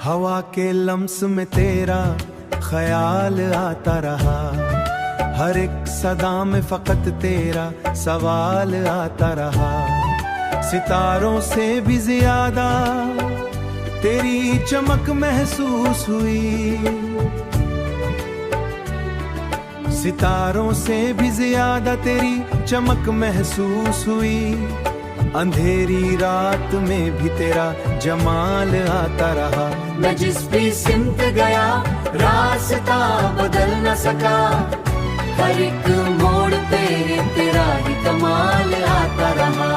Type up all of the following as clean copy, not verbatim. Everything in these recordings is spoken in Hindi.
हवा के लम्स में तेरा ख्याल आता रहा, हर एक सदा में फकत तेरा सवाल आता रहा। सितारों से भी ज्यादा तेरी चमक महसूस हुई, सितारों से भी ज्यादा तेरी चमक महसूस हुई। अंधेरी रात में भी तेरा जमाल आता रहा। मैं जिस भी सिमत गया रास्ता बदल न सका, हर एक मोड़ पे तेरा ही कमाल आता रहा।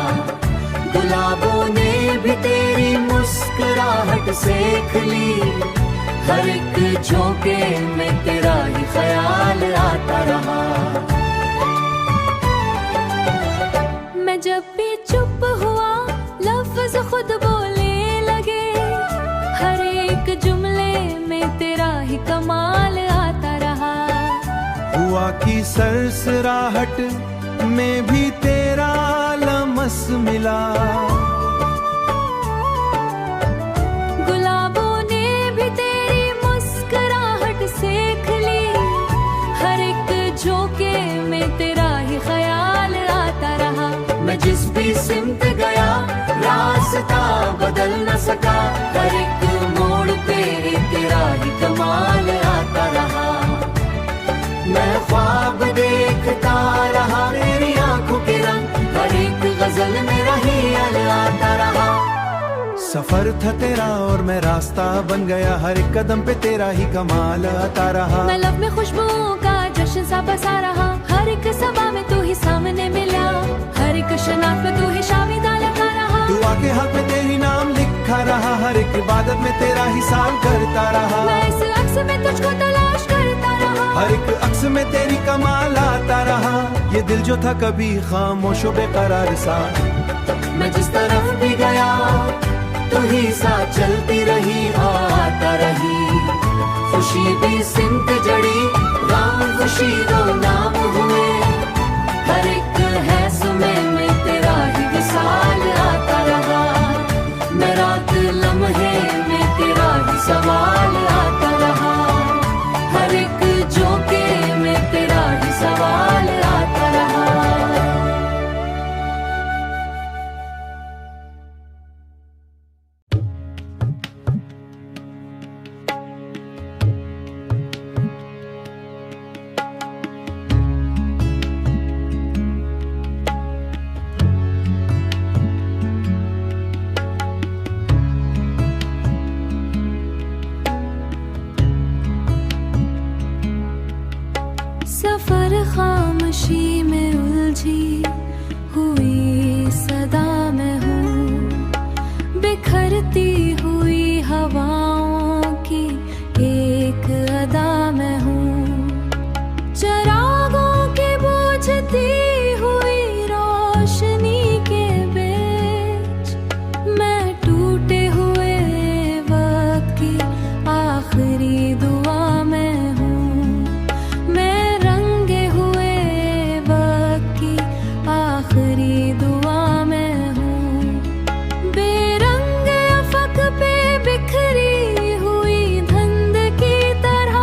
गुलाबों ने भी तेरी मुस्कुराहट सेख ली, हर एक झोंके में तेरा ही ख्याल आता रहा। मैं जब भी चुप हुआ लफ्ज खुद बोलने लगे, हर एक जुमले में तेरा ही कमाल आता रहा। हुआ की सरसराहट में भी तेरा लमस मिला, गुलाबों ने भी तेरी मुस्कुराहट सेख ली, हर एक झोंके में तेरा ही ख्याल आता रहा। मैं जिस भी सिमत गया रास्ता बदल न सका, हर एक मोड़ पे तेरा ही कमाल आता रहा। मैं ख्वाब देखता रहा तेरी आंखों के रंग, हर एक गजल मेरा ही आता रहा। सफर था तेरा और मैं रास्ता बन गया, हर एक कदम पे तेरा ही कमाल आता रहा। मैं लब में खुशबुओं का जश्न सा बसा रहा, हर एक सभा में तू ही सामने मिला, हर एक शनाख्त पे तू ही शामिदा लगा रहा। दुआ के हाथ में तेरी नाम लिखा रहा, हर एक इबादत में तेरा ही साल करता रहा। मैं इस अक्स में तुझको तलाश करता रहा, हर एक अक्स में तेरी कमाल आता रहा। ये दिल जो था कभी खामोश बेकरार सा, मैं जिस तरफ भी गया तू ही साथ चलती रही आता रही। खुशी भी सिमत जड़ी राम खुशी दो नाम हुए, हर एक है सुमें में तेरा ही विसाल आता रहा। मैं रात लम्हे में तेरा ही सवाल आता रहा, हर एक झोंके में तेरा ही सवाल आता रहा। सफर खामोशी में उलझी हुई सदा में हूँ, बिखरती हुई हवाओं की एक अदा में हूँ। चिरागों की बुझती हुई रोशनी के बीच, मैं टूटे हुए वक्त की आखिरी दुआ में हूँ। आखिरी दुआ में हूँ, बेरंग अफक पे बिखरी हुई धुंध की तरह,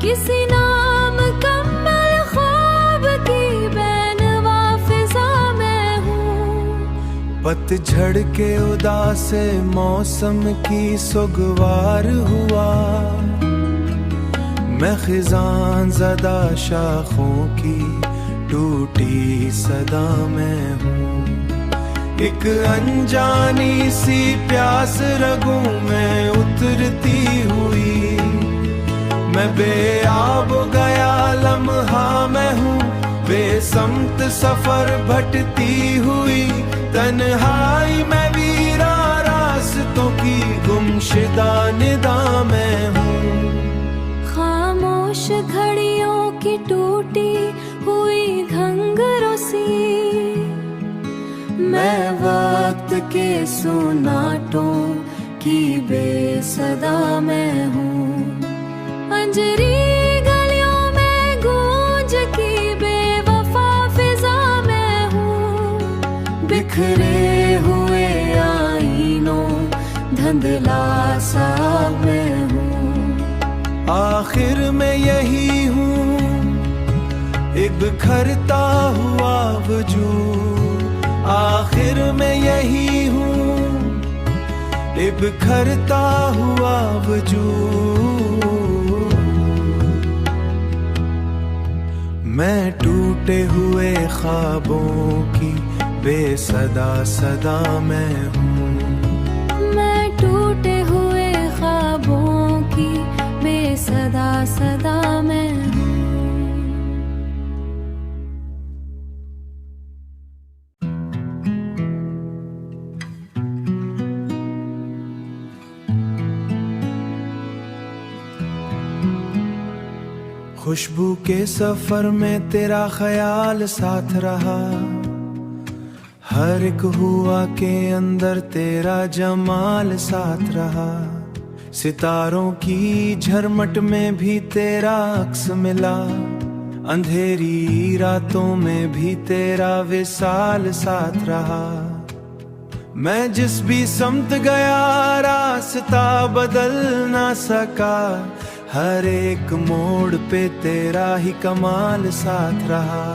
किसी नाम कम्मल ख्वाब की बैनवा फिजा में हूँ। पतझड़ के उदास मौसम की सुगवार हुआ, मैं खिजान ज़दा शाखों की टूटी सदा में हूँ। एक अनजानी सी प्यास रगों में उतरती हुई, मैं बेआब गया लम्हा मैं हूँ। बेसमत सफर भटती हुई तन्हाई में वीरा रास्तों की गुमशुदा निदा में हूँ। खामोश घड़ियों की टूटी हुई घंघरों सी, मैं वक्त के सुनाटों की बेसदा में हूँ। अंजरी गलियों में गूंज की बेवफा फिजा में हूँ। बिखरे हुए आईनों धुंधला सा मैं हूँ। आखिर में यही हूँ, एक बिखरता हुआ वजूद। आखिर में यही हूँ, एक बिखरता हुआ वजूद। मैं टूटे हुए ख्वाबों की बेसदा सदा मैं हूँ। मैं टूटे हुए ख्वाबों की बेसदा सदा मैं हूँ। खुशबू के सफर में तेरा ख्याल साथ रहा, हर एक हुआ के अंदर तेरा जमाल साथ रहा। सितारों की झरमट में भी तेरा अक्स मिला, अंधेरी रातों में भी तेरा विसाल साथ रहा। मैं जिस भी समत गया रास्ता बदल ना सका, हर एक मोड़ पे तेरा ही कमाल साथ रहा।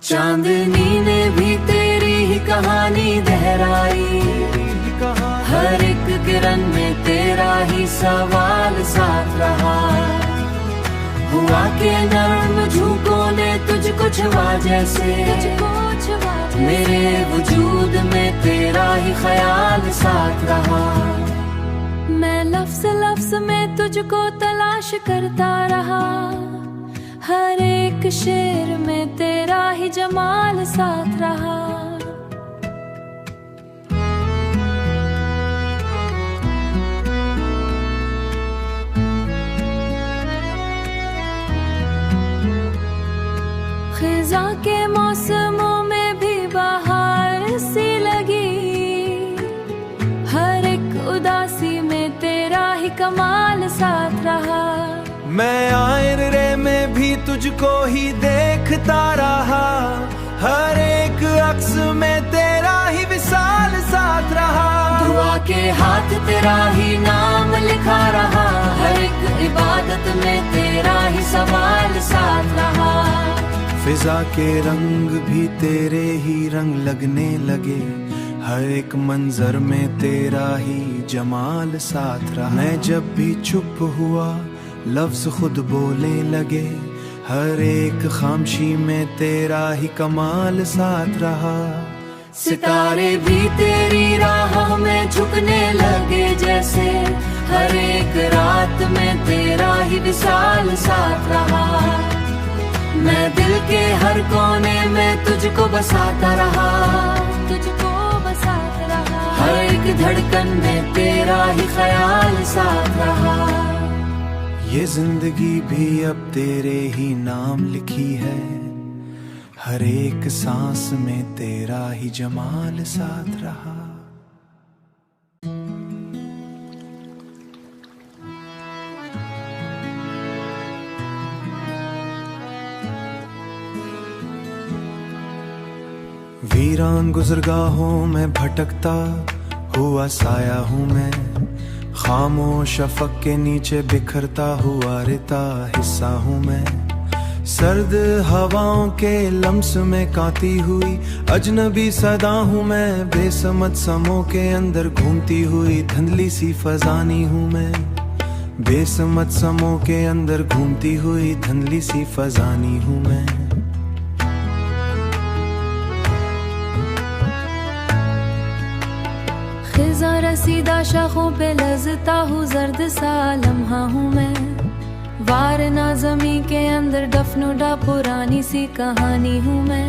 चांदनी ने भी तेरी ही कहानी दोहराई, हर एक किरण में तेरा ही सवाल साथ रहा। हुआ के नर्म झोंकों ने तुझको छुआ जैसे, मेरे वजूद में तेरा ही ख्याल साथ रहा। मैं लफ्ज़ लफ्ज़ में तुझको तलाश करता रहा, हर एक शेर में तेरा ही जमाल साथ रहा। खिज़ा के मौसमों में भी बहार सी लगी, हर एक उदासी में तेरा ही कमाल साथ रहा। मैं आईने में भी तुझको ही देखता रहा, हर एक अक्स में तेरा ही विसाल साथ रहा। दुआ के हाथ तेरा ही नाम लिखा रहा, हर एक इबादत में तेरा ही सवाल साथ रहा। फिजा के रंग भी तेरे ही रंग लगने लगे, हर एक मंजर में तेरा ही जमाल साथ रहा। मैं जब भी चुप हुआ लफ्ज खुद बोले लगे, हर एक खामोशी में तेरा ही कमाल साथ रहा। सितारे भी तेरी राह में झुकने लगे जैसे, हर एक रात में तेरा ही विसाल साथ रहा। मैं दिल के हर कोने में तुझको बसाता रहा, तुझको बसाता रहा। हर एक धड़कन में तेरा ही ख्याल साथ रहा। ये जिंदगी भी अब तेरे ही नाम लिखी है, हर एक सांस में तेरा ही जमाल साथ रहा। वीरान गुज़रगाहों में भटकता हुआ साया हूँ मैं, खामोश शफक के नीचे बिखरता हुआ रेता हिस्सा हूँ मैं। सर्द हवाओं के लम्स में काती हुई अजनबी सदा हूँ मैं, बेसमत समों के अंदर घूमती हुई धुंधली सी फजानी हूँ मैं। बेसमत समों के अंदर घूमती हुई धुंधली सी फजानी हूँ मैं। खिज़ा रसीदा शाखों पे लज़ता हूँ, जर्द सा लम्हा हूँ मैं। वार नाज़मी के अंदर दफनुदा पुरानी सी कहानी हूँ मैं।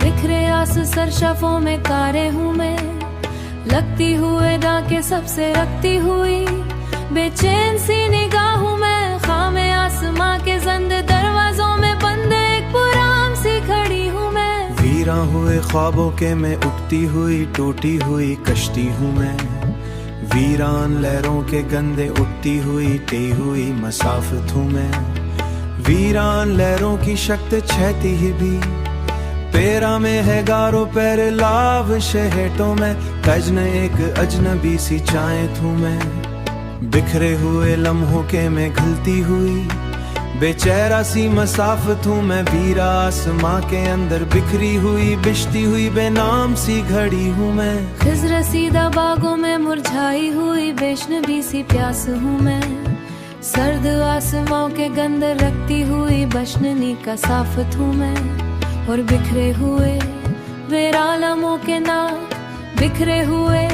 बिखरे आस सरशफों में कारे हूँ मैं, लगती हुए दा के सबसे रखती हुई बेचैन सी निगाह हूँ मैं। खामे आसमां के जंद दरवाजों में बंद एक पुराम सी खड़ी हूँ मैं। वीरा हुए ख्वाबों के में उठती हुई टूटी हुई कश्ती हूँ मैं। वीरान लहरों के गंदे उठती हुई टे हुई मसाफत हूँ मैं। वीरान लहरों की शक्त छहती ही भी पेरा में है गारो पैर लाव शहेटों में, कजन एक अजनबी सी चाय थू मैं। बिखरे हुए लम्हों के मैं घुलती हुई बेचैरा सी मसाफत हूँ मैं। बीरा आसमां के अंदर बिखरी हुई बिछती हुई बेनाम सी घड़ी हूँ मैं। खिज़र सीधा बागों में मुरझाई हुई बेशनबी सी प्यास हूँ मैं। सर्द आसमां के गंध रखती हुई बशननी का साफत हूँ मैं। और बिखरे हुए बेरालमों के नाम बिखरे हुए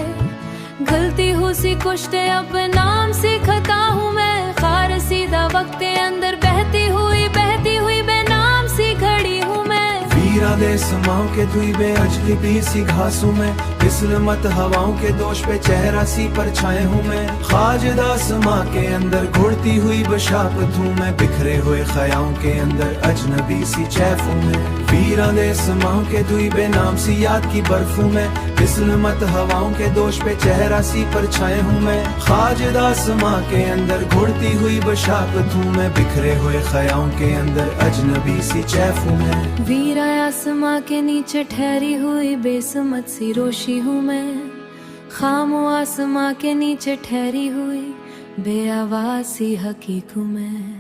गलती हूँ सी कुश्ते अपने नाम सी खता हूँ मैं। खार सीधा वक्त के अंदर बहती हुई बेनाम सी घड़ी हूँ मैं। वीरा दे समाओं के दुई बे अजनबी सी घासों में, किस्मत हवाओं के दोष पे चेहरा सी परछाए हूँ मैं। खाजदा समा के अंदर घुड़ती हुई बशापत हूँ मैं। बिखरे हुए ख्यालों के अंदर अजनबी सी चैफ हूँ मैं। वीरा दे समाओं के दुई बेनाम सी याद की बर्फ हूँ मैं। किस्मत हवाओं के दोष पे चेहरा सी परछाए हूँ मैं। खाजदा समा के अंदर घुड़ती हुई बशापत हूँ मैं। बिखरे हुए ख्यालों के अंदर अजनबी सी चैफ हूँ मैं। वीरा आसमां के नीचे ठहरी हुई बेसमत सी रोशी हूँ मैं। खामो आसमां के नीचे ठहरी हुई बेआवाज़ सी हकीक हूँ मैं।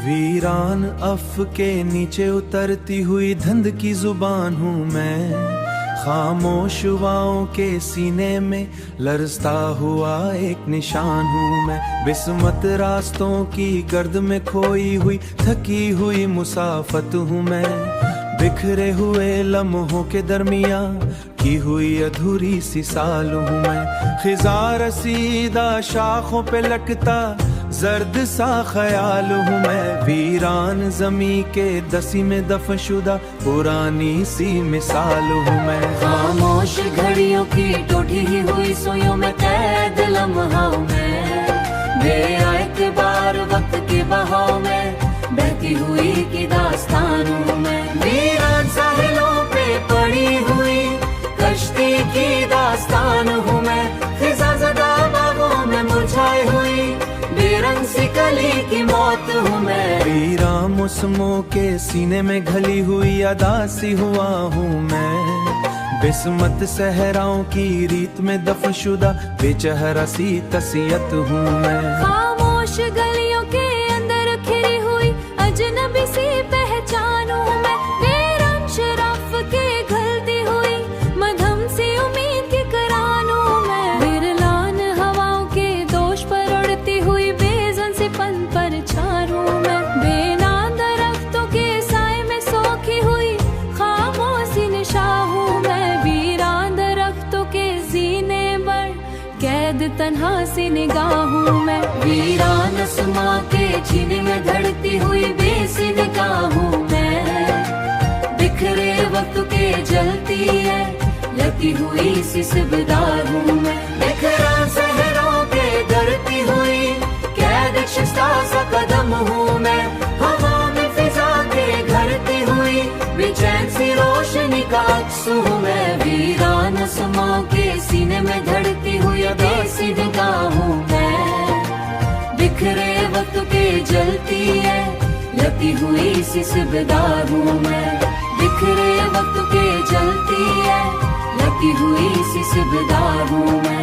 वीरान अफ के नीचे उतरती हुई धंध की जुबान हूँ मैं। खामोश हवाओं के सीने में लरजता हुआ एक निशान हूँ मैं। बिस्मत रास्तों की गर्द में खोई हुई थकी हुई मुसाफत हूँ मैं। बिखरे हुए लम्हों के दरमिया की हुई अधूरी सी साल हूँ मैं। खिज़ा रसीदा शाखों पे लटकता जर्द सा ख्याल हूँ मैं। वीरान जमी के दसी में दफनशुदा पुरानी सी मिसाल हूँ मैं। खामोश घड़ियों की टूटी हुई सुइयों में कैद लम्हा में। बेएतबार वक्त के बहाव में बहती हुई की दास्तान हूँ मैं। वीरान साहिलों पे पड़ी हुई कश्ती की दास्तान हूँ मैं। खिज़ाज़दा बागों में मुरझाई हुई बेरंग सी कली की मौत हूँ मैं। वीरा मौसमों के सीने में घली हुई अदा सी हुआ हूँ मैं। बिस्मत सहराओं की रीत में दफनशुदा बेचेहरा सी तसीयत हूँ मैं। खामोश गलियों के अंदर खिरी हुई अजनबी सी पहचान हूँ मैं। बेरंग शराफ के घलती हुई मधम सी उम्मीद की करान हूँ मैं। बिरलान हवाओं के दोष पर उड़ती हुई बेजन से पन पर छान हूँ मैं। बेनाम दरख्तों के साए में सोखी हुई खामोशी निशा हूँ मैं। वीरान दरख्तों के जीने पर कैद तन्हा सी निगाह हूँ मैं। वीरान आसमां के छीने में धड़कती हुई बेसी निगाह हूँ मैं। बिखरे वक्त के जलती है लगी हुई सी सिबदार हूँ मैं। बिखरा सहरों के धरती हुई कैद शिकस्ता सा कदम हूँ मैं। हवा में फिजा के घरती हुई बेचैन सी रोशनी का अक्स हूँ मैं। वीरान आसमां के सीने में धड़कती हुई बेसी निगाह हूँ मैं। बिखरे वक्त के जलती है लगी हुई सी सिबदार हूँ मैं। बिखरे वक्त के जलती है लगी हुई सी सिबदार हूँ मैं।